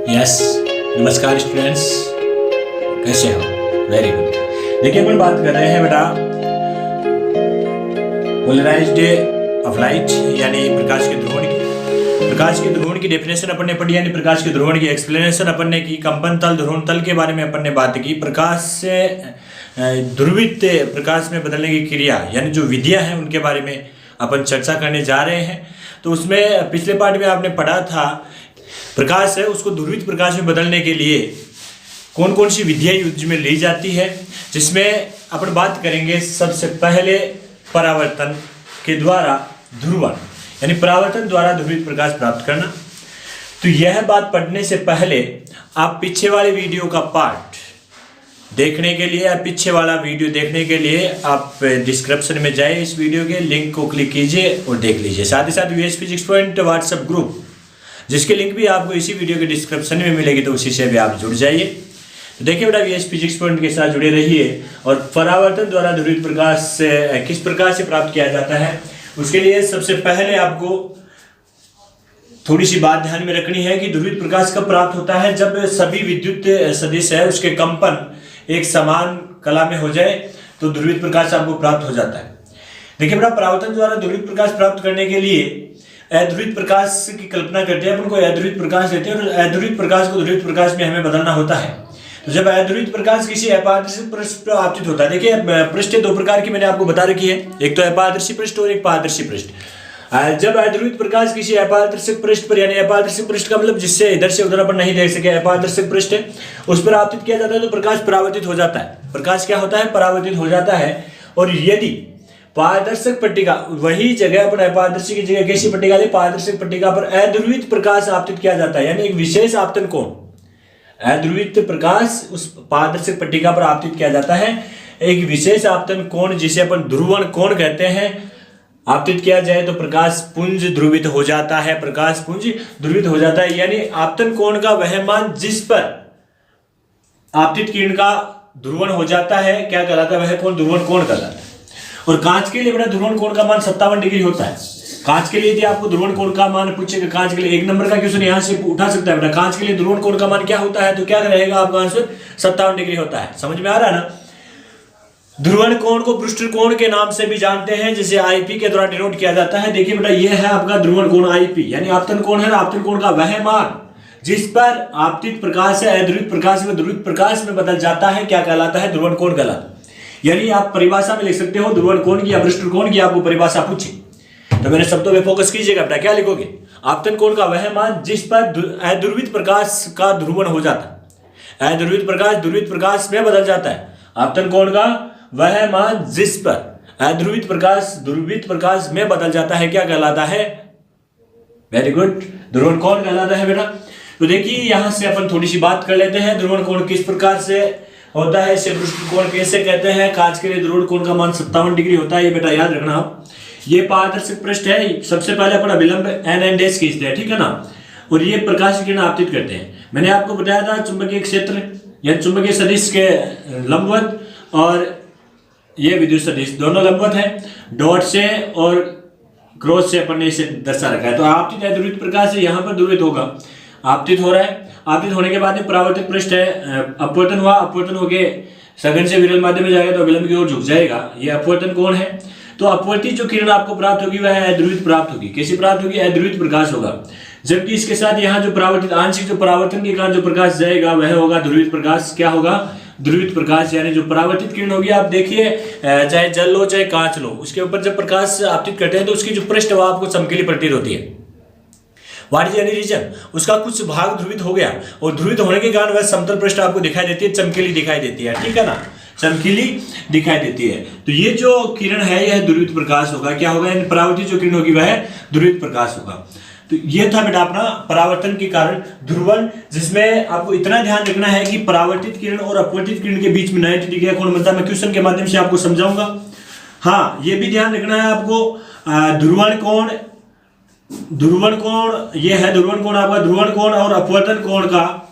Yes, नमस्कार students, कैसे हो? Very good. देखिए अपन बात कर रहे हैं बेटा पोलराइज्ड ऑफ लाइट यानी प्रकाश के ध्रुवण की डेफिनेशन अपन ने पढ़ी, यानी प्रकाश के ध्रुवण की एक्सप्लेनेशन अपन ने की। कंपन तल, ध्रुवण तल के बारे में अपन ने बात की। प्रकाश से ध्रुवित प्रकाश में बदलने की क्रिया यानी जो विधियां हैं उनके बारे में अपन चर्चा करने जा रहे हैं। तो उसमें पिछले पार्ट में आपने पढ़ा था प्रकाश है उसको ध्रुवित प्रकाश में बदलने के लिए कौन कौन सी विधियां यूज में ली जाती है, जिसमें अपन बात करेंगे सबसे पहले परावर्तन के द्वारा ध्रुवण यानी परावर्तन द्वारा ध्रुवित प्रकाश प्राप्त करना। तो यह बात पढ़ने से पहले आप पीछे वाले वीडियो का पार्ट देखने के लिए या पीछे वाला वीडियो देखने के लिए आप डिस्क्रिप्शन में जाए, इस वीडियो के लिंक को क्लिक कीजिए और देख लीजिए। साथ ही साथ VS physics point WhatsApp group जिसकी लिंक भी आपको इसी वीडियो के डिस्क्रिप्शन में मिलेगी, तो उसी से भी आप जुड़ जाइए। तो देखिए बेटा, वीएस फिजिक्स पॉइंट के साथ जुड़े रहिए। और परावर्तन द्वारा ध्रुवित प्रकाश से किस प्रकार से प्राप्त किया जाता है, उसके लिए सबसे पहले आपको थोड़ी सी बात ध्यान में रखनी है कि ध्रुवित प्रकाश कब प्राप्त होता है, जब सभी विद्युत सदिश है उसके कंपन एक समान कला में हो जाए तो ध्रुवित प्रकाश आपको प्राप्त हो जाता है। देखिए बेटा, परावर्तन द्वारा ध्रुवित प्रकाश प्राप्त करने के लिए अध्रुवित प्रकाश की कल्पना करते हैं अपन को, अध्रुवित प्रकाश लेते हैं और अध्रुवित प्रकाश को ध्रुवित प्रकाश में हमें बदलना होता है। तो जब अध्रुवित प्रकाश किसी अपारदर्शी पृष्ठ पर आपतित होता है, देखिए पृष्ठ दो प्रकार की मैंने आपको बता रखी है, एक तो अपारदर्शी पृष्ठ और एक पारदर्शी पृष्ठ। जब अध्रुवित प्रकाश किसी अपारदर्शी पृष्ठ पर, यानी अपारदर्शी पृष्ठ का मतलब जिससे इधर से उधर अपन नहीं देख सके, अपारदर्शी पृष्ठ है उस पर आपतित किया जाता है तो प्रकाश परावर्तित हो जाता है। प्रकाश क्या होता है? परावर्तित हो जाता है। और यदि पारदर्शक पट्टिका, वही जगह अपन अपारदर्शी की जगह कैसी पट्टिका ले, पारदर्शक पट्टिका पर अध्रुवित प्रकाश आपतित किया जाता है, यानी एक विशेष आपतन कोण, अध्रुवित प्रकाश उस पारदर्शक पट्टिका पर आपतित किया जाता है। एक विशेष आपतन कोण जिसे अपन ध्रुवण कोण कहते हैं, आपतित किया जाए तो प्रकाश पुंज ध्रुवित हो जाता है। प्रकाश पुंज ध्रुवित हो जाता है यानी आपतन कोण का वह मान जिस पर आपतित किरण का ध्रुवण हो जाता है क्या कहलाता है? वह कोण ध्रुवण कोण कहलाता है। और कांच के लिए बेटा ध्रुवण कोण का मान 57 डिग्री होता है। कांच के लिए यदि आपको ध्रुवण कोण का मान पूछेगा, कांच के लिए 1 नंबर का क्वेश्चन यहां से उठा सकता है बेटा, कांच के लिए ध्रुवण कोण का मान क्या होता है, तो क्या रहेगा आपका आंसर? 57 डिग्री होता है। समझ में आ रहा है ना? ध्रुवण कोण को पृष्ठ कोण के नाम से भी जानते हैं, जिसे आईपी के द्वारा डिनोट किया जाता है। देखिए बेटा, यह है आपका ध्रुवण कोण आईपी, यानी आपतन कोण है ना, आपतन कोण का वह मान जिस पर आपतित प्रकाश है अध्रुवित प्रकाश में ध्रुवित प्रकाश में बदल जाता है क्या कहलाता है? ध्रुवण कोण कहलाता है। यानी आप परिभाषा में लिख सकते हो ध्रुवण कोण की या पृष्ठ कोण की, आपको परिभाषा पूछे तो मेरे शब्दों में फोकस कीजिएगा बेटा। क्या लिखोगे? आपतन कोण का वह मान जिस पर अध्रुवित प्रकाश का ध्रुवण हो जाता है, अध्रुवित प्रकाश ध्रुवित प्रकाश में बदल जाता है। आपतन कोण का वह मान जिस पर अध्रुवित प्रकाश में बदल जाता है क्या कहलाता है? वेरी गुड, ध्रुवण कोण कहलाता है बेटा। तो देखिए यहां से अपन थोड़ी सी बात कर लेते हैं, ध्रुवण कोण किस प्रकार से होता है, इसे पृष्ठ कोण कैसे कहते हैं। कांच के लिए ध्रुवण कोण का मान 57 डिग्री होता है, ये बेटा याद रखना आप। ये पारदर्शक पृष्ठ है, सबसे पहले अपन अभिलंब n डैश खींचते हैं, ठीक है ना, और ये प्रकाश की किरण आपतित करते हैं। मैंने आपको बताया था चुंबकीय क्षेत्र या चुंबकीय सदिश के लंबवत और ये विद्युत सदिश दोनों लंबवत है, डॉट से और क्रॉस से अपन ने इसे दर्शा रखा है। तो आपतित अध्रुवित प्रकाश यहाँ पर ध्रुवित होगा, आपतित हो रहा है। आपतित होने के बाद में परावर्तित पृष्ठ है, अपवर्तन हुआ, अपवर्तन होके सघन से विरल माध्यम में जाएगा तो अभिलंब की ओर झुक जाएगा, ये अपवर्तन कोण है। तो अपवर्तित जो किरण आपको प्राप्त होगी वह अध्रुवित प्राप्त होगी। कैसी प्राप्त होगी? अध्रुवित प्रकाश होगा। जबकि इसके साथ यहाँ जो परावर्तित आंशिक जो परावर्तन के कारण जो प्रकाश जाएगा वह होगा ध्रुवित प्रकाश। क्या होगा? ध्रुवित प्रकाश, यानी जो परावर्तित किरण होगी, आप देखिए चाहे जल लो चाहे कांच लो, उसके ऊपर जब प्रकाश आपतित करते हैं तो उसकी जो पृष्ठ वह आपको चमकीली प्रतीत होती है। What is any reason? उसका कुछ भाग ध्रुवित हो गया और ध्रुवित होने के कारण वह समतल पृष्ठ आपको दिखाई देती है, चमकीली दिखाई देती है, ठीक है ना, चमकीली दिखाई देती है। तो ये जो किरण है यह ध्रुवित प्रकाश होगा। क्या होगा? यानी परावर्तित जो किरण होगी वह ध्रुवित प्रकाश होगा। तो ये था बेटा अपना परावर्तन के कारण ध्रुवण, जिसमें आपको इतना ध्यान रखना है कि परावर्तित किरण और अपवर्तित किरण के बीच में 90 डिग्री का कोण बनता है। मैं क्वेश्चन के माध्यम से आपको समझाऊंगा। हाँ, ये भी ध्यान रखना है आपको, ध्रुवण कोण ये है ध्रुवण कोण आपका, ध्रुवण कोण और अपवर्तन कोण का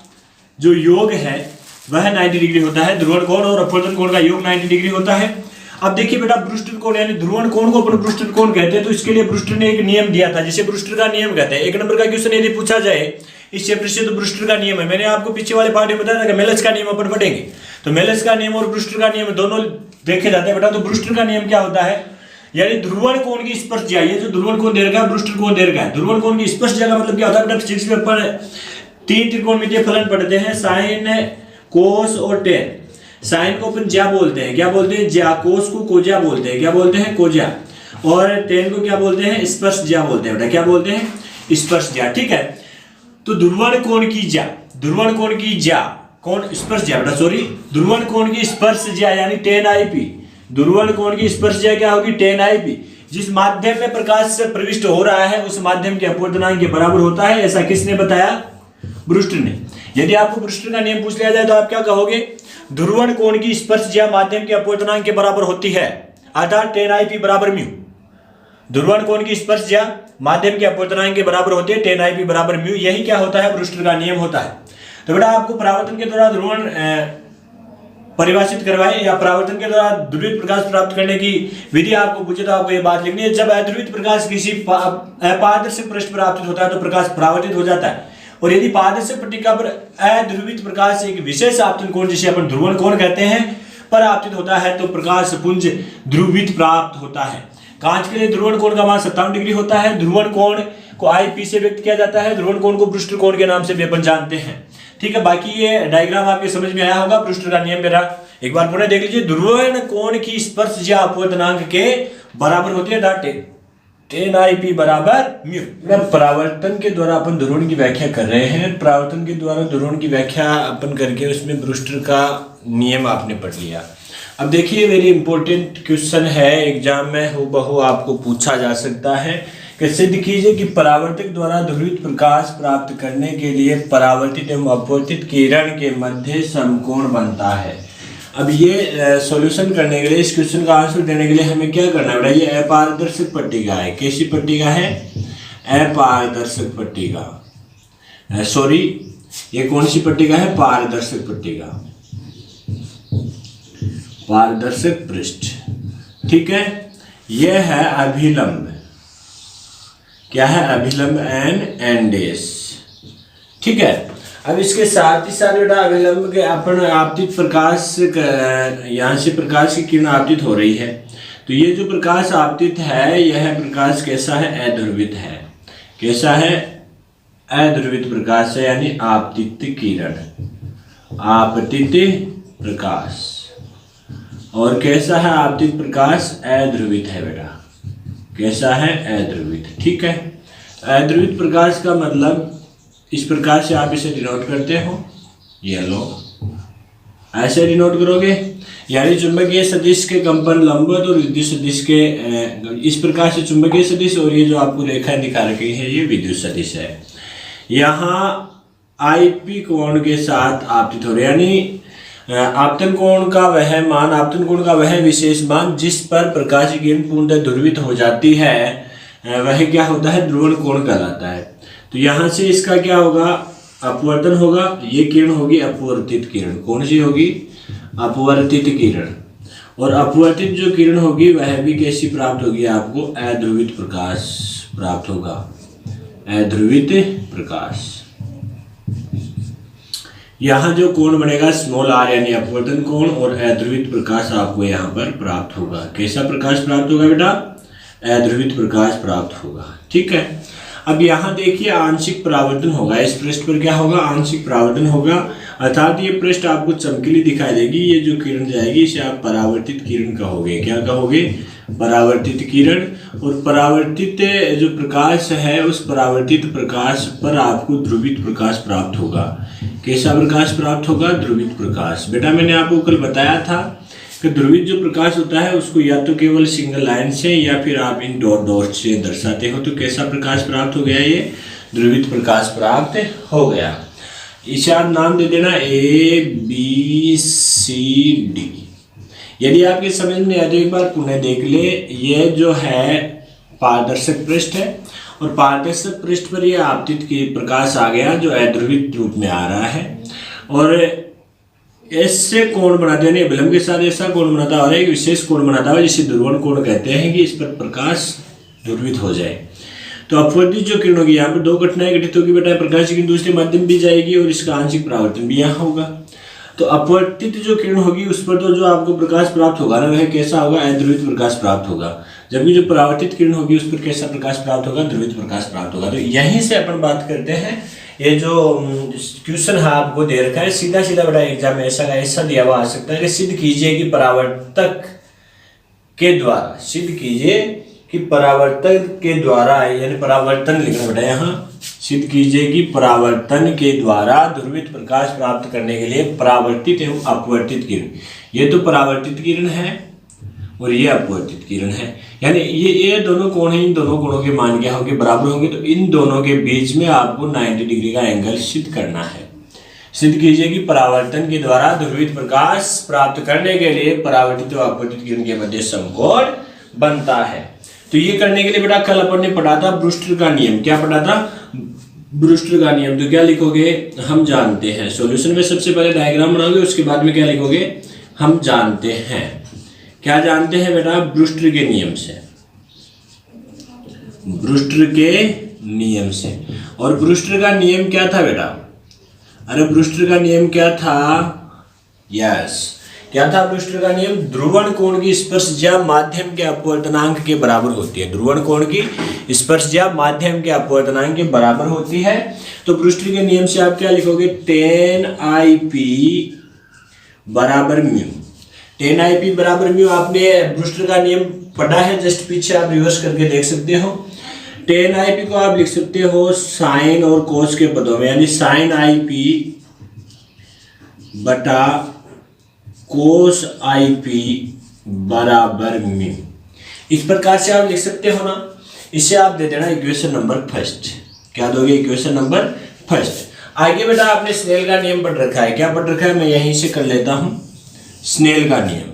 जो योग है वह 90 डिग्री होता है। ध्रुवण कोण और अपवर्तन कोण का योग 90 डिग्री होता है। अब देखिए बेटा, ब्रूस्टर कोण यानी ध्रुवण कोण को अपन ब्रूस्टर कोण कहते हैं, तो इसके लिए ब्रूस्टर ने एक नियम दिया था जिसे ब्रूस्टर का नियम कहते हैं। 1 नंबर का क्वेश्चन यदि पूछा जाए इस चैप्टर से तो ब्रूस्टर का नियम है। मैंने आपको पीछे वाले पार्ट में बताया था कि मेलस का नियम अपन पढ़ेंगे, तो मेलस का नियम और ब्रूस्टर का नियम दोनों देखे जाते हैं बेटा। तो ब्रूस्टर का नियम क्या होता है, यानी ध्रुवण कोण की स्पर्श ज्या, ये जो ध्रुवण कोण दे रखा है ब्रूस्टर कोण दे रखा है, ध्रुवण कोण की स्पर्श ज्या का मतलब क्या होता है बेटा, फिजिक्स में अपन 3 त्रिकोणमितीय फलन पढ़ते हैं, साइन, कोस और टेन। साइन को अपन ज्या बोलते हैं, क्या बोलते हैं, ज्या। कोस को कोज्या बोलते हैं, क्या बोलते हैं, कोज्या। और टेन को क्या बोलते हैं, स्पर्श ज्या बोलते हैं बेटा, क्या बोलते हैं, स्पर्श ज्या। ठीक है, तो ध्रुवण कोण की ज्या, ध्रुवण कोण की ज्या, कौन स्पर्श ज्या बेटा, सॉरी, ध्रुवण कोण की स्पर्श ज्या यानी 10 IP। ध्रुवण कोण की स्पर्श ज्या क्या होगी, 10 IP। जिस माध्यम में प्रकाश से प्रविष्ट हो रहा है उस माध्यम के अपवर्तनांक के बराबर होता है, ऐसा किसने बताया, ब्रूस्टर ने। यदि आपको ब्रूस्टर का नियम पूछ लिया जाए तो आप क्या कहोगे, ध्रुवण कोण की स्पर्श ज्या माध्यम के अपवर्तनांक के बराबर होती है, अर्थात 10 IP बराबर म्यू। ध्रुवण कोण की स्पर्श ज्या माध्यम के अपवर्तनांक के बराबर होती है, 10 IP बराबर म्यू। यही क्या होता है, ब्रूस्टर का नियम होता है। तो बेटा आपको परावर्तन के द्वारा ध्रुवण परिभाषित करवाए या परावर्तन के द्वारा ध्रुवित प्रकाश प्राप्त करने की विधि आपको पूछे तो आपको ये बात लिखनी है, जब अध्रुवित प्रकाश किसी अपारदर्शक पृष्ठ पर आपतित होता है तो प्रकाश परावर्तित हो जाता है, और यदि पारदर्शक पट्टिका पर अध्रुवित प्रकाश एक विशेष आपतन कोण जिसे अपन ध्रुवण कोण कहते हैं पर आपतित होता है तो प्रकाश पुंज ध्रुवित प्राप्त होता है। कांच के लिए ध्रुवण कोण का मान 57 डिग्री होता है। ध्रुवण कोण को IP से व्यक्त किया जाता है, ध्रुवण कोण को ब्रूस्टर कोण के नाम से भी अपन जानते हैं। ठीक है, बाकी ये डायग्राम आपके समझ में आया होगा। ब्रूस्टर का नियम मेरा एक बार पुनः देख लीजिए, ध्रुवण कोण की स्पर्श ज्या अपवर्तनांक के बराबर होती है 10 IP बराबर म्यू। परावर्तन के द्वारा अपन ध्रुवण की व्याख्या कर रहे हैं, परावर्तन के द्वारा ध्रुवण की व्याख्या अपन करके उसमें ब्रूस्टर का नियम आपने पढ़ लिया। अब देखिए, वेरी इंपॉर्टेंट क्वेश्चन है, एग्जाम में हूबहू आपको पूछा जा सकता है कि सिद्ध कीजिए कि परावर्तक द्वारा ध्रुवित प्रकाश प्राप्त करने के लिए परावर्तित एवं अपवर्तित किरण के मध्य समकोण बनता है। अब ये सॉल्यूशन करने के लिए, इस क्वेश्चन का आंसर देने के लिए हमें क्या करना है बेटा, ये अपारदर्शक पट्टिका है। कैसी पट्टिका है, अपारदर्शक पट्टिका, सॉरी ये कौन सी पट्टिका है, पारदर्शक पट्टिका, पारदर्शक पृष्ठ। ठीक है, यह है अभिलंब, क्या है, अभिलंब एन डैश। ठीक है, अब इसके साथ ही साथ बेटा अभिलंब के अपन आपतित प्रकाश, यहाँ से प्रकाश की किरण आपतित हो रही है, तो ये जो प्रकाश आपतित है यह प्रकाश कैसा है, अध्रुवित है। कैसा है, अध्रुवित प्रकाश है, यानी आपतित किरण, आपतित प्रकाश। और कैसा है आपतित प्रकाश, अध्रुवित है बेटा, कैसा है, अध्रुवित। ठीक है, अध्रुवित प्रकाश का मतलब इस प्रकार से आप इसे डिनोट करते हो, ये लो ऐसे डिनोट करोगे, यानी चुंबकीय सदिश के कंपन लंबवत और विद्युत सदिश के इस प्रकार से चुंबकीय सदिश, और ये जो आपको रेखा दिखा रखी है ये विद्युत सदिश है। यहाँ IP कोण के साथ आपतित हो रहे, यानी आपतन कोण का वह मान, आपतन कोण का वह विशेष मान जिस पर प्रकाश की किरण पूर्णतः ध्रुवित हो जाती है वह क्या होता है, ध्रुवण कोण कहलाता है। तो यहाँ से इसका क्या होगा, अपवर्तन होगा, ये किरण होगी अपवर्तित किरण। कौन सी होगी, अपवर्तित किरण। और अपवर्तित जो किरण होगी वह भी कैसी प्राप्त होगी, आपको अध्रुवित प्रकाश प्राप्त होगा, अध्रुवित प्रकाश। यहाँ जो कोण बनेगा स्मॉल r यानी अपवर्तन कोण, और अध्रुवित प्रकाश आपको यहाँ पर प्राप्त होगा। कैसा प्रकाश प्राप्त होगा बेटा, अध्रुवित प्रकाश प्राप्त होगा। ठीक है, अब यहाँ देखिए आंशिक परावर्तन होगा, इस पृष्ठ पर क्या होगा, आंशिक परावर्तन होगा, अर्थात ये पृष्ठ आपको चमकीली दिखाई देगी। ये जो किरण जाएगी इसे आप परावर्तित किरण कहोगे, क्या कहोगे, परावर्तित किरण। और परावर्तित जो प्रकाश है उस परावर्तित प्रकाश पर आपको ध्रुवित प्रकाश प्राप्त होगा। कैसा प्रकाश प्राप्त होगा, ध्रुवित प्रकाश। बेटा मैंने आपको कल बताया था कि ध्रुवित जो प्रकाश होता है उसको या तो केवल सिंगल लाइन से या फिर आप इन डॉट डॉट से दर्शाते हो। तो कैसा प्रकाश प्राप्त हो गया, ये ध्रुवित प्रकाश प्राप्त हो गया। इसे आप नाम दे देना ABCD। यदि आपके समझ में आए तो एक बार पुनः देख ले। ये जो है पारदर्शक पृष्ठ है और पारदर्शक पृष्ठ पर यह आपतित की प्रकाश आ गया जो अध्रुवित रूप में आ रहा है, और ऐसे कोण बनाते हैं, अभिलंब के साथ ऐसा कोण बनाता है और एक विशेष कोण बनाता है जिसे ध्रुवण कोण कहते हैं कि इस पर प्रकाश ध्रुवित हो जाए। तो अपवर्तित जो किरण होगी, यहाँ पर दो घटनाएं घटित होगी बेटा, प्रकाश की किरण दूसरे माध्यम भी जाएगी और इसका आंशिक परावर्तन भी यहाँ होगा। तो अपवर्तित जो किरण होगी उस पर तो जो आपको प्रकाश प्राप्त होगा ना, वह कैसा होगा, अध्रुवित प्रकाश प्राप्त होगा। जबकि जो परावर्तित किरण होगी उस पर कैसा प्रकाश प्राप्त होगा, ध्रुवित प्रकाश प्राप्त होगा। तो यहीं से अपन बात करते हैं, ये जो क्वेश्चन है आपको दे रखा है, सीधा सीधा बेटा एग्जाम में ऐसा दिया हुआ आ सकता है कि सिद्ध कीजिए कि परावर्तक के द्वारा, सिद्ध कीजिए कि परावर्तन के द्वारा, यानी परावर्तन लिखना बेटा यहाँ, सिद्ध कीजिए कि परावर्तन के द्वारा ध्रुवित प्रकाश प्राप्त करने के लिए परावर्तित एवं अपवर्तित किरण, ये तो परावर्तित किरण है और ये अपवर्तित किरण है, यानी ये दोनों कोण हैं, इन दोनों कोणों के मान क्या होंगे, बराबर होंगे। तो इन दोनों के बीच में आपको 90 डिग्री का एंगल सिद्ध करना है। सिद्ध कीजिए कि परावर्तन के द्वारा ध्रुवित प्रकाश प्राप्त करने के लिए परावर्तित और अपवर्तित किरण के मध्य समकोण बनता है। तो ये करने के लिए बेटा कल अपन ने पढ़ा था ब्रूस्टर का नियम। क्या पढ़ा था, ब्रूस्टर का नियम। तो क्या लिखोगे, हम जानते हैं। सॉल्यूशन में सबसे पहले डायग्राम बनाओगे, उसके बाद में क्या लिखोगे, हम जानते हैं। क्या जानते हैं बेटा, ब्रूस्टर के नियम से, ब्रूस्टर के नियम से। और ब्रूस्टर का नियम क्या था बेटा, अरे ब्रूस्टर का नियम क्या था, यस, क्या था ब्रूस्टर का नियम, ध्रुवण कोण की स्पर्शज्या माध्यम के अपवर्तनांक के बराबर होती है। ध्रुवण कोण की स्पर्शज्या माध्यम के अपवर्तनांक के बराबर होती है। तो ब्रूस्टर के नियम से आप क्या लिखोगे, tan IP बराबर म्यू। tan IP बराबर म्यू, आपने ब्रूस्टर का नियम पढ़ा है, जस्ट पीछे आप रिवर्स करके देख सकते हो। tan IP को आप लिख सकते हो साइन और कोस के पदों में, यानी साइन IP बटा कोस IP बराबर म्यू। इस प्रकार से आप लिख सकते हो ना। इसे आप दे देना इक्वेशन नंबर फर्स्ट। क्या दोगे, इक्वेशन नंबर फर्स्ट। आगे बेटा आपने स्नेल का नियम पढ़ रखा है। क्या पढ़ रखा है, मैं यहीं से कर लेता हूं। स्नेल का नियम,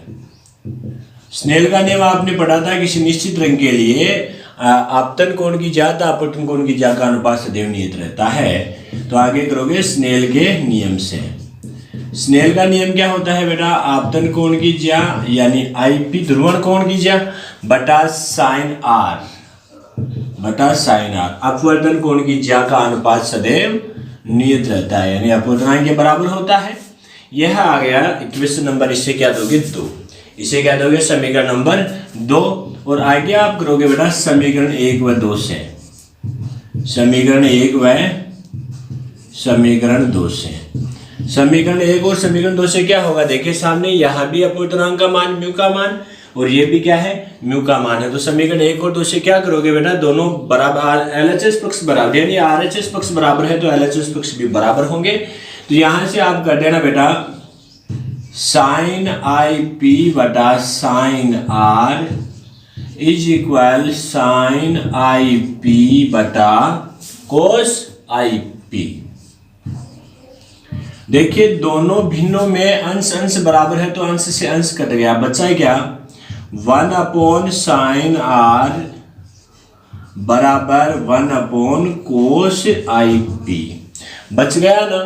स्नेल का नियम आपने पढ़ा था, किसी निश्चित रंग के लिए आपतन कोण की ज्या तथा अपवर्तन कोण की ज्या का अनुपात सदैव नियत रहता है। तो आगे करोगे स्नेल के नियम से। स्नेल का नियम क्या होता है बेटा, आपतन कोण की ज्या यानी IP ध्रुवण कोण की ज्या बटा साइन R बटा साइन R, अपवर्तन कोण की ज्या का अनुपात सदैव नियत रहता है, यानी अपवर्तनांक के बराबर होता है। यह आ गया इक्वेशन नंबर, इससे क्या दोगे 2, इसे क्या दोगे समीकरण नंबर 2। और आगे आप करोगे बेटा समीकरण 1 व 2 से, समीकरण 1 व समीकरण 2 से। समीकरण 1 और समीकरण 2 से क्या होगा, देखिए सामने यहाँ भी अपवर्तनांक का मान म्यू का मान और ये भी क्या है, म्यू का मान है। तो समीकरण 1 और 2 से क्या करोगे बेटा, दोनों बराबर, LHS पक्ष बराबर, यानी RHS पक्ष बराबर है तो LHS पक्ष भी बराबर होंगे। तो यहां से आप कर देना बेटा साइन IP बटा sine R is equal sine IP बटा कोस IP। देखिए दोनों भिन्नों में अंश अंश बराबर है तो अंश से अंश कट गया, बचा क्या 1 अपॉन साइन R बराबर 1 अपॉन कोस IP, बच गया ना।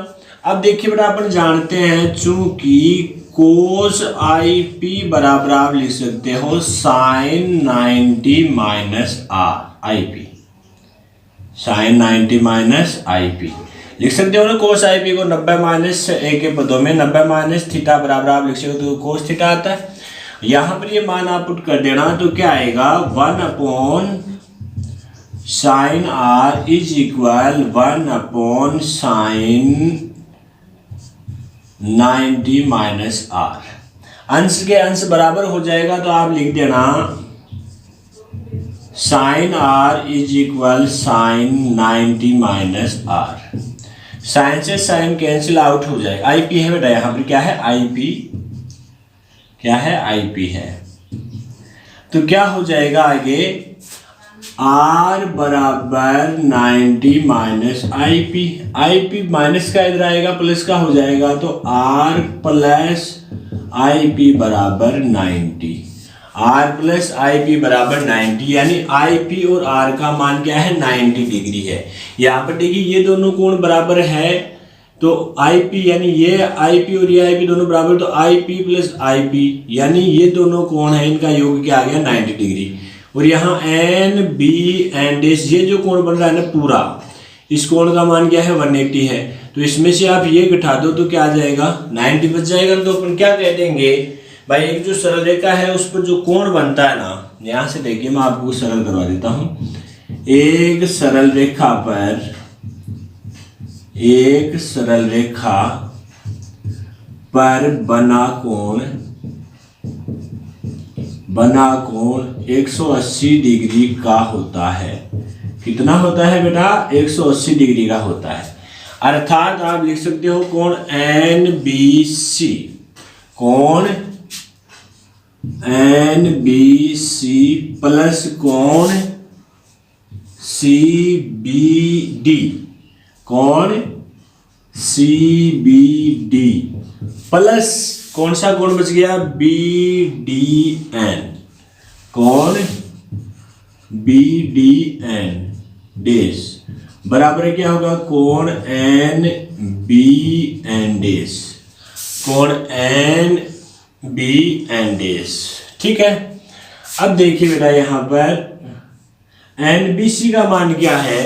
अब देखिए बेटा अपन जानते हैं चूंकि कोस IP बराबर आप लिख सकते हो sine 90 minus IP, sine 90 minus IP लिख सकते हो ना। कोस IP को 90 माइनस A के पदों में 90 माइनस थीटा बराबर आप लिख सकते हो, तो कोस थीटा आता है। यहाँ पर ये मान आप पुट कर देना तो क्या आएगा 1 upon sine R is equal 1 upon sine 90 minus R। अंश के अंश बराबर हो जाएगा तो आप लिख देना sine R is equal sine 90 minus R। Sine से साइन कैंसिल आउट हो जाएगा। IP है बेटा, यहाँ पर क्या है IP, क्या है IP है। तो क्या हो जाएगा आगे R बराबर 90 माइनस IP माइनस का इधर आएगा प्लस का हो जाएगा तो R प्लस IP बराबर 90, R प्लस IP बराबर 90, यानी IP और R का मान क्या है 90 डिग्री है। यहाँ पर देखिए ये दोनों कोण बराबर है तो IP यानी ये IP और ये IP दोनों बराबर, तो IP प्लस IP यानी ये दोनों कोण है, इनका योग क्या आ गया 90 डिग्री। और यहाँ NB एंड ये जो कोण बन रहा है ना पूरा, इस कोण का मान क्या है 180 है। तो इसमें से आप ये घटा दो तो क्या आ जाएगा 90 बच जाएगा। तो अपन क्या कह देंगे भाई, एक जो सरल रेखा है उस पर जो कोण बनता है ना, यहाँ से देखिए मैं आपको सरल करवा देता हूँ। एक सरल रेखा पर बना कोण 180 डिग्री का होता है। कितना होता है बेटा 180 डिग्री का होता है। अर्थात आप लिख सकते हो कोण NBC, कोण NBC प्लस कोण CBD, कोण CBD प्लस कौन सा कोण बच गया BDN, कोण BDN डेश बराबर है क्या होगा कोण NBN डेश, कोण NBN डेश। ठीक है, अब देखिए बेटा यहाँ पर NBC का मान क्या है,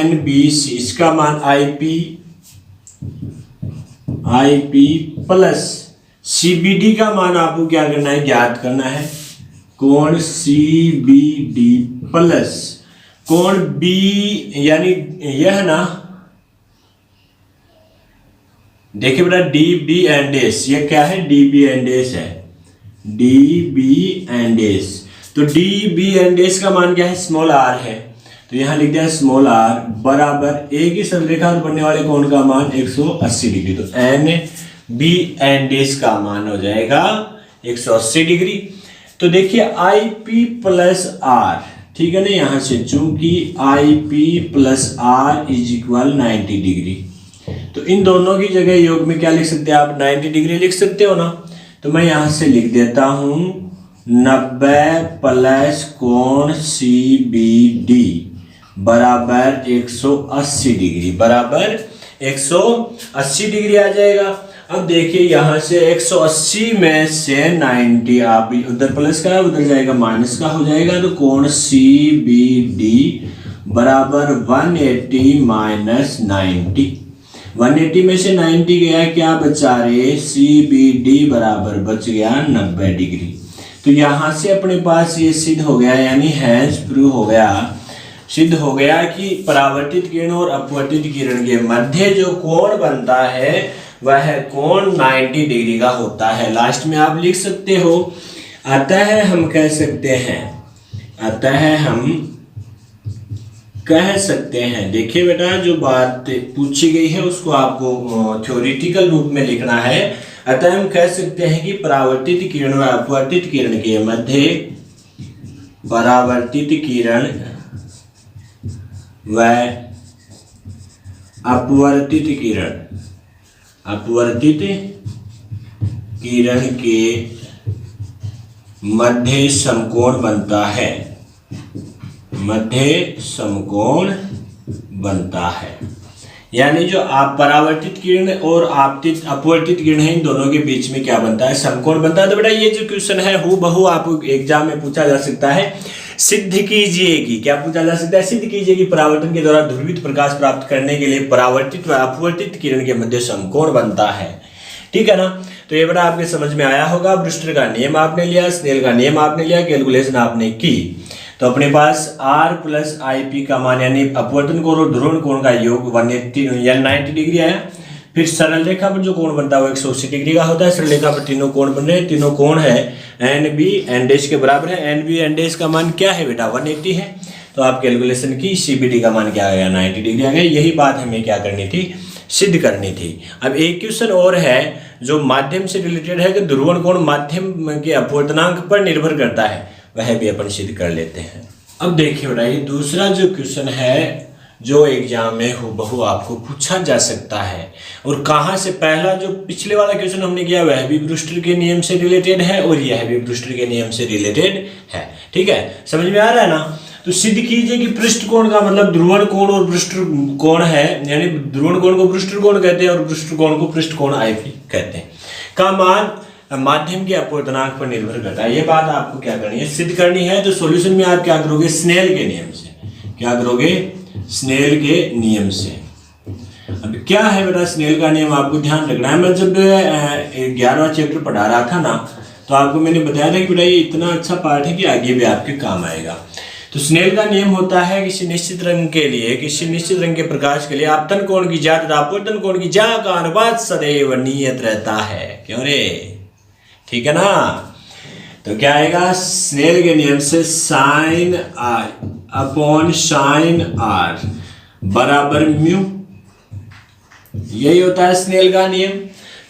NBC इसका मान IP प्लस CBD का मान आपको क्या करना है ज्ञात करना है, कोण CBD प्लस कोण B यानी यह है ना, देखिए बेटा DB एंड एस, ये क्या है DB एंड एस है, DB एंड एस। तो DB एंड एस का मान क्या है स्मॉल r है, तो यहाँ लिख दिया स्मॉल r बराबर एक ही सरल रेखा पर बनने वाले कोण का मान 180 डिग्री। तो NB एंड एस का मान हो जाएगा 180 डिग्री। तो देखिए IP प्लस R, ठीक है ना, यहाँ से चूंकि IP plus R is equal 90 degree, तो इन दोनों की जगह योग में क्या लिख सकते हैं आप 90 डिग्री लिख सकते हो ना। तो मैं यहाँ से लिख देता हूँ 90 प्लस कोण CBD बराबर 180 डिग्री, बराबर 180 डिग्री आ जाएगा। अब देखिए यहाँ से 180 में से 90 आप उधर प्लस का है उधर जाएगा माइनस का हो जाएगा, तो कोण CBD बराबर 180 माइनस 90, 180 में से 90 गया क्या बचा रे, CBD बराबर बच गया 90 डिग्री। तो यहाँ से अपने पास ये सिद्ध हो गया, यानी हैंस प्रूव हो गया, सिद्ध हो गया कि परावर्तित किरण और अपवर्तित किरण के मध्य जो कोण बनता है वह कोण 90 डिग्री का होता है। लास्ट में आप लिख सकते हो अतः हम कह सकते हैं, देखिए बेटा जो बात पूछी गई है उसको आपको थ्योरेटिकल रूप में लिखना है। अतः हम कह सकते हैं कि परावर्तित किरण व अपवर्तित किरण के मध्य, परावर्तित किरण व अपवर्तित किरण के मध्य समकोण बनता है, यानी जो आप परावर्तित किरण और अपवर्तित किरण है इन दोनों के बीच में क्या बनता है समकोण बनता है। तो बेटा ये जो क्वेश्चन है हूबहू आपको एग्जाम में पूछा जा सकता है, सिद्ध कीजिए कि क्या पूछा जा सकता है, सिद्ध कीजिए कि परावर्तन के द्वारा ध्रुवित प्रकाश प्राप्त करने के लिए परावर्तित व अपवर्तित किरण के मध्य समकोण बनता है। ठीक है ना, तो ये बेटा आपके समझ में आया होगा। ब्रूस्टर का नियम आपने लिया, स्नेल का नियम आपने लिया, कैलकुलेशन आपने की। तो अपने पास R प्लस IP का मान यानी अपवर्तन कोण और ध्रुवण कोण का योग 180 या 90 डिग्री आया। फिर सरल रेखा पर जो कोण बनता है वो 180 डिग्री का होता है। सरल रेखा पर तीनों कोण बन रहे हैं, तीनों कोण है NB एंड डैश के बराबर है। NB एंड डैश का मान क्या है बेटा 180 है, तो आप कैलकुलेशन की CBD का मान क्या आ गया 90 डिग्री आ गया। यही बात हमें क्या करनी थी, सिद्ध करनी थी। अब एक क्वेश्चन और है जो माध्यम से रिलेटेड है कि ध्रुवण कोण माध्यम के अपवर्तनांक पर निर्भर करता है, वह भी अपन सिद्ध कर लेते हैं। अब देखिए बेटा ये दूसरा जो क्वेश्चन है जो एग्जाम में हूबहू आपको पूछा जा सकता है, और कहाँ से, पहला जो पिछले वाला क्वेश्चन हमने किया वह भी ब्रूस्टर के नियम से रिलेटेड है और यह भी ब्रूस्टर के नियम से रिलेटेड है। ठीक है, समझ में आ रहा है ना। तो सिद्ध कीजिए कि पृष्ठ कोण का मतलब ध्रुवण कोण और पृष्ठ कोण है, यानी ध्रुवण कोण को पृष्ठ कोण कहते हैं और पृष्ठ कोण को पृष्ठ कोण आईपी कहते हैं, का मान माध्यम के अपवर्तनांक पर निर्भर करता है। ये बात आपको क्या करनी है, सिद्ध करनी है। तो सॉल्यूशन में आप क्या करोगे, स्नेल के नियम से, क्या करोगे, स्नेल के नियम से। अब क्या है बेटा स्नेल का नियम, आपको ध्यान रखना है। मैं जब 11वां चैप्टर पढ़ा रहा था ना, तो आपको मैंने बताया था कि बेटा ये इतना अच्छा पार्ट है कि आगे भी आपके काम आएगा। तो स्नेल का नियम होता है किसी निश्चित रंग के लिए, किसी निश्चित रंग के प्रकाश के लिए आपतन कोण की ज्या तथा अपवर्तन कोण की ज्या का अनुपात सदैव नियत रहता है। क्यों रे, ठीक है ना। तो क्या आएगा, स्नेल के नियम से sine R upon sine R बराबर म्यू, यही होता है स्नेल का नियम।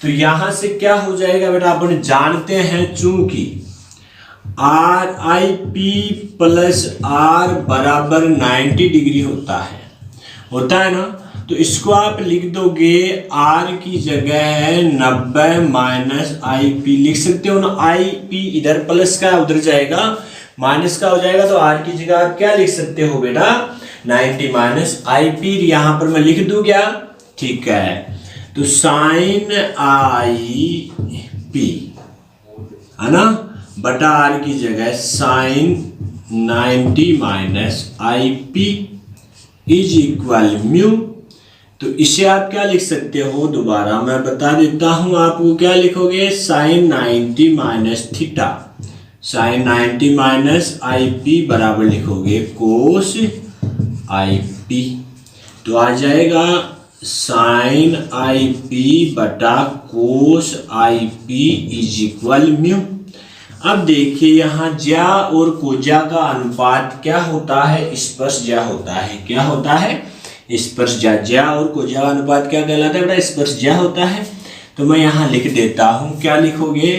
तो यहां से क्या हो जाएगा बेटा, अपन जानते हैं चूंकि R I P plus R बराबर 90 डिग्री होता है ना। तो इसको आप लिख दोगे आर की जगह है 90 माइनस आई पी, लिख सकते हो ना। आई पी इधर प्लस का उधर जाएगा, माइनस का हो जाएगा, तो आर की जगह आप क्या लिख सकते हो बेटा, 90 माइनस आई पी। यहां पर मैं लिख दूं क्या, ठीक है। तो साइन आई पी है ना, बटा आर की जगह sine 90 minus I P is equal mu. तो इसे आप क्या लिख सकते हो, दोबारा मैं बता देता हूं आपको, क्या लिखोगे, sine 90 minus theta, sine 90 minus I P बराबर लिखोगे कोस आई पी। तो आ जाएगा साइन आई पी बटा cos I P is equal mu. अब देखिए यहाँ ज्या और कोज्या का अनुपात क्या होता है, स्पर्श ज्या होता है। क्या होता है, स्पर्श ज्या। ज्या और कोज्या का अनुपात क्या कहलाता है बेटा, स्पर्श ज्या होता है। तो मैं यहाँ लिख देता हूँ, क्या लिखोगे,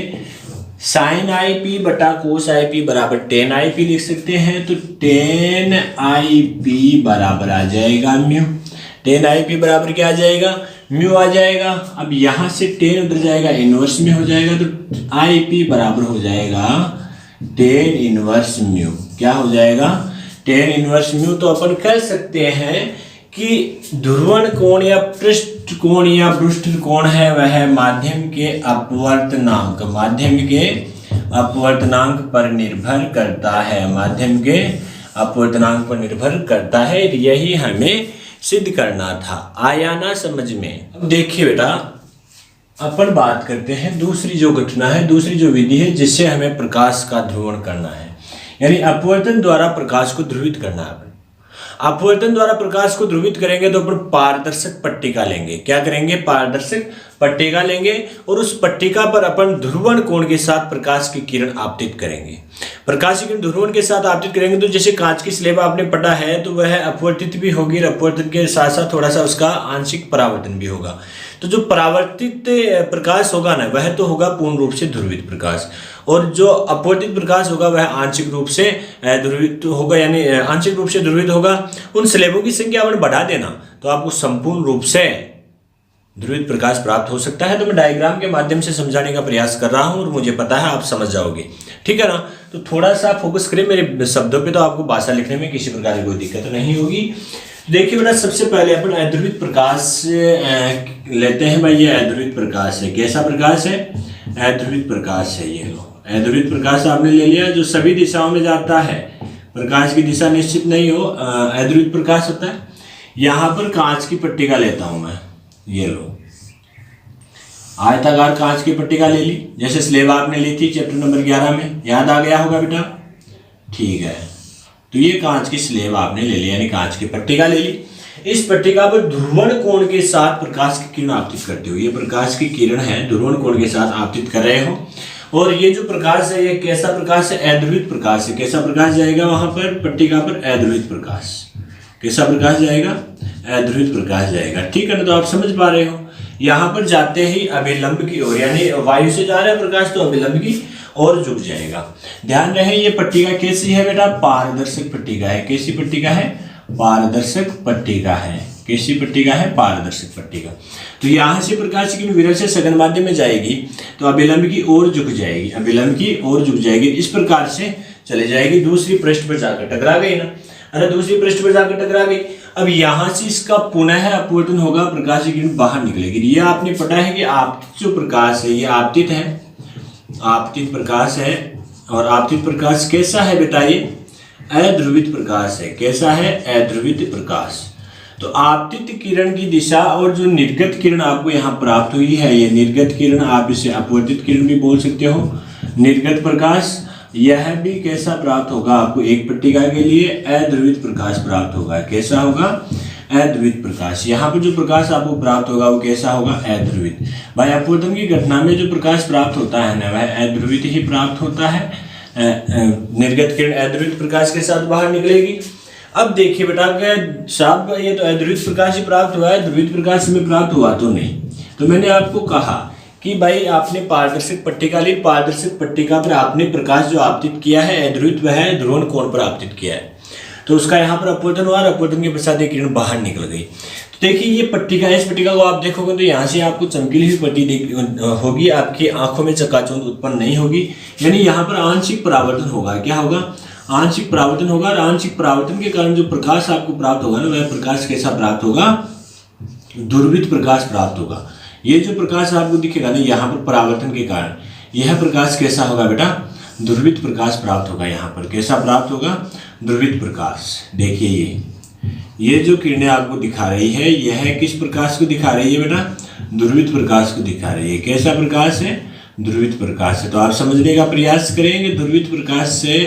साइन आई पी बटा कोस आई पी बराबर 10 आई पी लिख सकते हैं। तो 10 आई पी बराबर आ जाएगा म्यू, 10 आई पी बराबर क्या आ जाएगा, म्यू आ जाएगा। अब यहाँ से 10 उधर जाएगा, इनवर्स में हो जाएगा, तो आई पी बराबर हो जाएगा 10 इनवर्स म्यू। क्या हो जाएगा, 10 इनवर्स म्यू। तो अपन कह सकते हैं कि ध्रुवण कोण या पृष्ठ कोण या पृष्ठ कोण है वह माध्यम के अपवर्तनांक, माध्यम के अपवर्तनांक पर निर्भर करता है, माध्यम के अपवर्तनांक पर निर्भर करता है। यही हमें सिद्ध करना था। आया ना समझ में। अब देखिए बेटा, अपन बात करते हैं दूसरी जो घटना है, दूसरी जो विधि है जिससे हमें प्रकाश का ध्रुवण करना है, यानी अपवर्तन द्वारा प्रकाश को ध्रुवित करना है। अपवर्तन द्वारा प्रकाश को ध्रुवित करेंगे तो अपन पारदर्शक पट्टिका लेंगे। क्या करेंगे, पारदर्शक पट्टिका लेंगे और उस पट्टिका पर अपन ध्रुवण कोण के साथ प्रकाश की किरण आपतित करेंगे। प्रकाश की किरण ध्रुवण के साथ आपतित करेंगे तो जैसे कांच की स्लेब आपने पढ़ा है, तो वह अपवर्तित भी होगी और अपवर्तन के साथ साथ थोड़ा सा उसका आंशिक परावर्तन भी होगा। तो जो परावर्तित प्रकाश होगा ना, वह तो होगा पूर्ण रूप से ध्रुवित प्रकाश, और जो अपवर्तित प्रकाश होगा वह आंशिक रूप से ध्रुवित होगा, यानी आंशिक रूप से ध्रुवित होगा। उन स्लेबों की संख्या अपन बढ़ा देना तो आपको संपूर्ण रूप से ध्रुवित प्रकाश प्राप्त हो सकता है। तो मैं डायग्राम के माध्यम से समझाने का प्रयास कर रहा हूं और मुझे पता है आप समझ जाओगे, ठीक है ना। तो थोड़ा सा फोकस करें मेरे शब्दों पे, तो आपको भाषा लिखने में किसी प्रकार की कोई दिक्कत नहीं होगी। देखिए बेटा, सबसे पहले अपन अध्रुवित प्रकाश लेते हैं। भाई ये अध्रुवित प्रकाश है, कैसा प्रकाश है, अध्रुवित प्रकाश है। ये लो, अध्रुवित प्रकाश आपने ले लिया, जो सभी दिशाओं में जाता है, प्रकाश की दिशा निश्चित नहीं हो, अध्रुवित प्रकाश होता है। यहाँ पर कांच की पट्टिका लेता हूं मैं, ये लो, आयताकार कांच की पट्टिका ले ली, जैसे स्लेब आपने ली थी चैप्टर नंबर 11 में, याद आ गया होगा बेटा, ठीक है। तो ये कांच की स्लेब आपने ले ली, यानी कांच की पट्टिका ले ली। इस पट्टिका पर ध्रुवण कोण के साथ प्रकाश की किरण आपतित करते हो। ये प्रकाश की किरण है, ध्रुवण कोण के साथ आपतित कर रहे हो। और ये जो प्रकाश है, ये कैसा प्रकाश है, अध्रुवित प्रकाश है। कैसा प्रकाश जाएगा वहां पर पट्टिका पर, अध्रुवित प्रकाश। कैसा प्रकाश जाएगा, अध्रुवित प्रकाश जाएगा, ठीक है ना। तो आप समझ पा रहे हो, यहाँ पर जाते ही अभिलंब की ओर, यानी वायु से जा रहा है प्रकाश, तो अभिलंब की ओर झुक जाएगा। ध्यान रहे, ये पट्टिका कैसी है बेटा, पारदर्शक पट्टिका है। कैसी पट्टिका है, पारदर्शक पट्टिका है। कैसी पट्टिका है, पारदर्शक पट्टिका। तो यहाँ से प्रकाश की विरल से सघन माध्यम में जाएगी तो अभिलंब की ओर झुक जाएगी, अभिलंब की ओर झुक जाएगी, इस प्रकार से चले जाएगी, दूसरी पृष्ठ पर जाकर टकरा गई ना। अरे दूसरी पृष्ठ पर जाकर टकरा गई। अब यहाँ से इसका पुनः अपवर्तन होगा, प्रकाश की किरण बाहर निकलेगी। ये आपने पढ़ा है कि आपतित जो प्रकाश है ये आपतित है, आपतित प्रकाश है। और आपतित प्रकाश कैसा है बेटा? ये अध्रुवित प्रकाश है। कैसा है? अध्रुवित प्रकाश। तो आपतित किरण की दिशा और जो निर्गत किरण आपको यहाँ प्राप्त हुई है, ये निर्गत किरण, आप इसे अपवर्तित किरण भी बोल सकते हो। निर्गत प्रकाश यह भी कैसा प्राप्त होगा आपको? एक पट्टिका के लिए अध्रुवित प्रकाश प्राप्त होगा। कैसा होगा? अध्रुवित प्रकाश। यहाँ पर जो प्रकाश आपको प्राप्त होगा वो कैसा होगा? अध्रुवित। भाई अपवर्तन की घटना में जो प्रकाश प्राप्त होता है ना वह अध्रुवित ही प्राप्त होता है। निर्गत किरण अध्रुवित प्रकाश के साथ बाहर निकलेगी। अब देखिए बेटा साहब ये तो अध्रुवित प्रकाश ही प्राप्त हुआ है, ध्रुवित प्रकाश में प्राप्त हुआ तो नहीं। तो मैंने आपको कहा कि भाई आपने पारदर्शक पट्टिका ली, पारदर्शक पट्टिका पर आपने प्रकाश जो आपतित किया है अध्रुवित वह ध्रुवण कोण पर आपतित किया है, तो उसका यहाँ पर अपवर्तन हुआ और अपवर्तन के पश्चात एक किरण बाहर निकल गई। तो देखिए ये पट्टिका है, इस पट्टिका को आप देखोगे तो यहाँ से आपको चमकीली हुई पट्टी होगी, आपकी आंखों में चकाचौंध उत्पन्न नहीं होगी, यानी यहाँ पर आंशिक परावर्तन होगा। क्या होगा? आंशिक परावर्तन होगा। और आंशिक परावर्तन के कारण जो प्रकाश आपको प्राप्त होगा ना वह प्रकाश कैसा प्राप्त होगा? ध्रुवित प्रकाश प्राप्त होगा। ये जो प्रकाश आपको दिखेगा ना यहाँ पर परावर्तन के कारण यह प्रकाश कैसा होगा बेटा? ध्रुवित प्रकाश प्राप्त होगा। यहाँ पर कैसा प्राप्त होगा? ध्रुवित प्रकाश। देखिए ये जो किरणें आपको दिखा रही है यह किस प्रकाश को दिखा रही है बेटा? ध्रुवित प्रकाश को दिखा रही है। कैसा प्रकाश है? ध्रुवित प्रकाश है। तो आप समझने का प्रयास करेंगे ध्रुवित प्रकाश से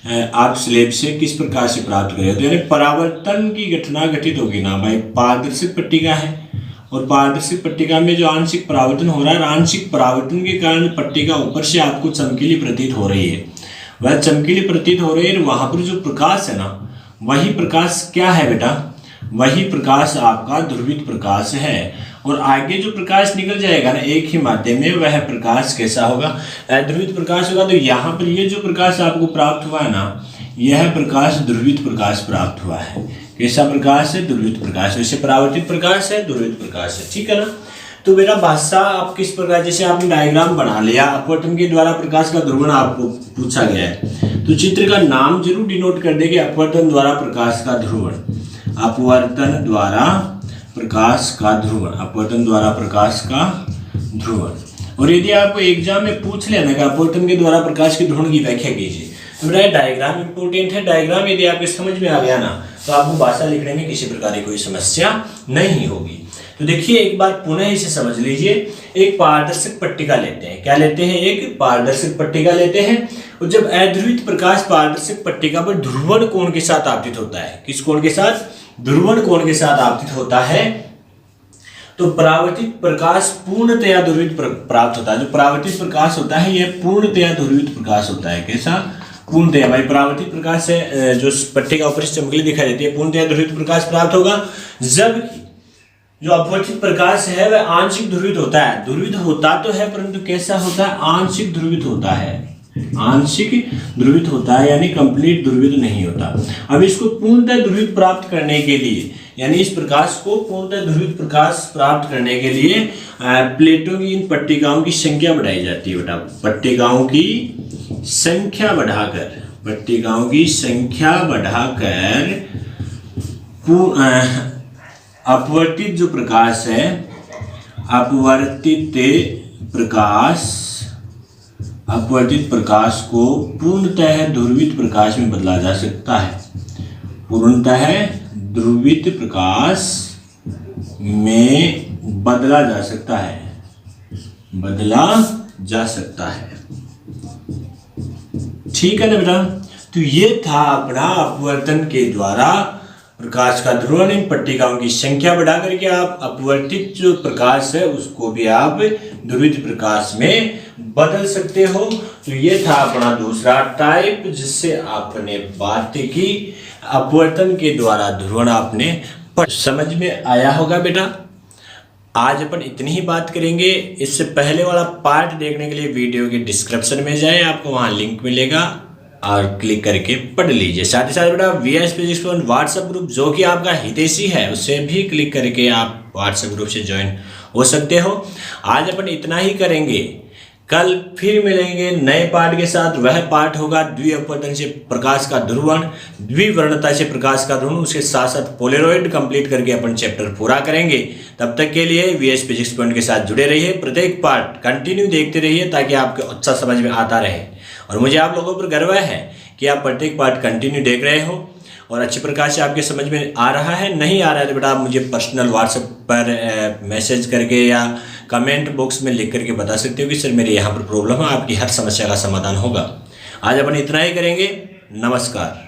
आप स्लेब से किस प्रकार से प्राप्त करेंगे। तो यानी परावर्तन की घटना घटित होगी ना भाई, पारदर्शक पट्टिका है और पारदर्शक पट्टिका में जो आंशिक परावर्तन हो रहा है, आंशिक परावर्तन के कारण पट्टिका ऊपर से आपको चमकीली प्रतीत हो रही है, वह चमकीली प्रतीत हो रही है। वहां पर जो प्रकाश है ना वही प्रकाश क्या है बेटा? वही प्रकाश आपका ध्रुवित प्रकाश है। और आगे जो प्रकाश निकल जाएगा ना एक ही माध्यम में वह प्रकाश कैसा होगा? अध्रुवित प्रकाश होगा। तो यहाँ पर ये जो प्रकाश आपको प्राप्त हुआ है ना यह प्रकाश ध्रुवित प्रकाश प्राप्त हुआ है। कैसा प्रकाश है? ध्रुवित प्रकाश। वैसे परावर्तित प्रकाश है, ध्रुवित प्रकाश है। ठीक है ना? तो बेटा भाषा आप किस प्रकार, जैसे आपने डायग्राम बना लिया, अपवर्तन के द्वारा प्रकाश का ध्रुवण आपको पूछा गया है तो चित्र का नाम जरूर डिनोट कर देंगे, अपवर्तन द्वारा प्रकाश का ध्रुवण। अपवर्तन द्वारा प्रकाश का ध्रुवण, अपवर्तन द्वारा प्रकाश का ध्रुवण। और यदि आपको एग्जाम में पूछ लेना कि अपवर्तन के द्वारा प्रकाश के ध्रुवण की व्याख्या कीजिए तो बेटा डायग्राम इंपोर्टेंट है। डायग्राम यदि आपके समझ में आ गया ना तो आपको भाषा लिखने में किसी प्रकार की कोई समस्या नहीं होगी। तो देखिए एक बार पुनः इसे समझ लीजिए। एक पारदर्शक पट्टिका लेते हैं। क्या लेते हैं? एक पारदर्शक पट्टिका लेते हैं। और जब अध्रुवित प्रकाश पारदर्शक पट्टिका पर ध्रुवण कोण के साथ आपतित होता है, किस कोण के साथ? ध्रुवण कोण के साथ आपतित होता है, तो परावर्तित प्रकाश पूर्णतया ध्रुवित प्राप्त होता है। जो परावर्तित प्रकाश होता है यह पूर्णतया ध्रुवित प्रकाश होता है। कैसा? पूर्णतया। भाई परावर्तित प्रकाश से जो पट्टिका ऊपर से चमकीली दिखाई देती है पूर्णतया ध्रुवित प्रकाश प्राप्त होगा, जबकि जो अपवर्तित प्रकाश है वह आंशिक ध्रुवित होता है। ध्रुवित होता तो है परंतु कैसा होता है? आंशिक ध्रुवित होता है। आंशिक ध्रुवित होता है यानी कंप्लीट ध्रुवित नहीं होता। अब इसको पूर्णतः ध्रुवित प्राप्त करने के लिए, यानी इस प्रकाश को पूर्णतः ध्रुवित प्रकाश प्राप्त करने के लिए प्लेटों की इन पट्टिकाओं की संख्या बढ़ाई जाती है बेटा। पट्टिकाओं की संख्या बढ़ाकर, पट्टिकाओं की संख्या बढ़ाकर अपवर्तित जो प्रकाश है, अपवर्तित प्रकाश को पूर्णतः ध्रुवित प्रकाश में बदला जा सकता है। पूर्णतः ध्रुवित प्रकाश में बदला जा सकता है, बदला जा सकता है। ठीक है ना बेटा? तो ये था अपना अपवर्तन के द्वारा प्रकाश का ध्रुवण। इन पट्टिकाओं की संख्या बढ़ा करके आप अपवर्तित जो प्रकाश है उसको भी आप ध्रुवित प्रकाश में बदल सकते हो। तो ये था अपना दूसरा टाइप जिससे आपने बात की अपवर्तन के द्वारा ध्रुवण। आपने समझ में आया होगा बेटा। आज अपन इतनी ही बात करेंगे। इससे पहले वाला पार्ट देखने के लिए वीडियो के डिस्क्रिप्शन में जाए, आपको वहाँ लिंक मिलेगा और क्लिक करके पढ़ लीजिए। साथ ही साथ बेटा VS Physics One WhatsApp group जो कि आपका हितैषी है उसे भी क्लिक करके आप व्हाट्सएप ग्रुप से ज्वाइन हो सकते हो। आज अपन इतना ही करेंगे। कल फिर मिलेंगे नए पाठ के साथ। वह पाठ होगा द्विअपवर्तन से प्रकाश का ध्रुवण, द्विवर्णता से प्रकाश का ध्रुवण, उसके साथ साथ पोलरॉइड कंप्लीट करके अपन चैप्टर पूरा करेंगे। तब तक के लिए वीएस फिजिक्स पॉइंट के साथ जुड़े रहिए, प्रत्येक पार्ट कंटिन्यू देखते रहिए ताकि आपको अच्छा समझ में आता रहे। और मुझे आप लोगों पर गर्व है कि आप प्रत्येक पार्ट कंटिन्यू देख रहे हो और अच्छी प्रकार से आपके समझ में आ रहा है। नहीं आ रहा है तो बेटा आप मुझे पर्सनल व्हाट्सएप पर मैसेज करके या कमेंट बॉक्स में लिख करके बता सकते हो कि सर मेरे यहाँ पर प्रॉब्लम है, आपकी हर समस्या का समाधान होगा। आज अपन इतना ही करेंगे। नमस्कार।